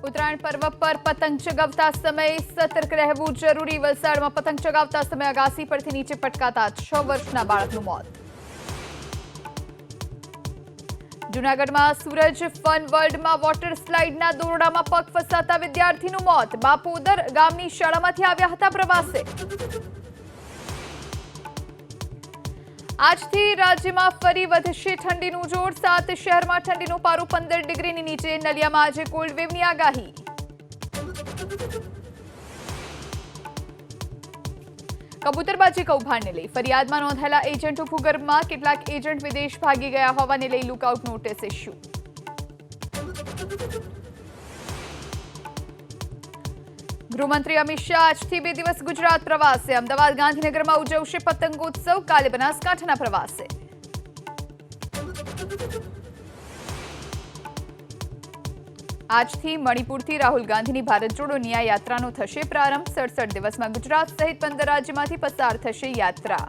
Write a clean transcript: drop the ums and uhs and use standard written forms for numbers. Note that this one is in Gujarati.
ઉત્તરાયણ પર્વ પર પતંગ ચગાવતા સમયે સતર્ક રહેવું જરૂરી. વલસાડમાં પતંગ ચગાવતા સમયે અગાસી પરથી નીચે પટકાતા 6 વર્ષના બાળકનું મોત. જૂનાગઢમાં સૂરજ ફન વર્લ્ડમાં વોટર સ્લાઇડના દોરડામાં પગ ફસાતા વિદ્યાર્થીનું મોત. બાપોદર ગામની શાળામાંથી આવ્યા હતા પ્રવાસે. આજથી રાજ્યમાં ફરી વધશે ઠંડીનું જોર. 7 શહેરમાં ઠંડીનો પારો 15 ડિગ્રીની નીચે. નલિયામાં આજે કોલ્ડ વેવની આગાહી. કબૂતરબાજી કૌભાંડને લઈ ફરિયાદમાં નોંધાયેલા એજન્ટો ભૂગર્ભમાં. કેટલાક એજન્ટ વિદેશ ભાગી ગયા હોવાને લઈ લુકઆઉટ નોટિસ ઇસ્યુ. ગૃહમંત્રી અમિત શાહ આજથી 2 દિવસ ગુજરાત પ્રવાસે. અમદાવાદ ગાંધીનગરમાં ઉજવશે પતંગોત્સવ. કાલે બનાસકાંઠાના પ્રવાસે. આજથી મણિપુરથી રાહુલ ગાંધીની ભારત જોડો ન્યાય યાત્રાનો થશે પ્રારંભ. 67 દિવસમાં ગુજરાત સહિત 15 રાજ્યમાંથી પસાર થશે યાત્રા.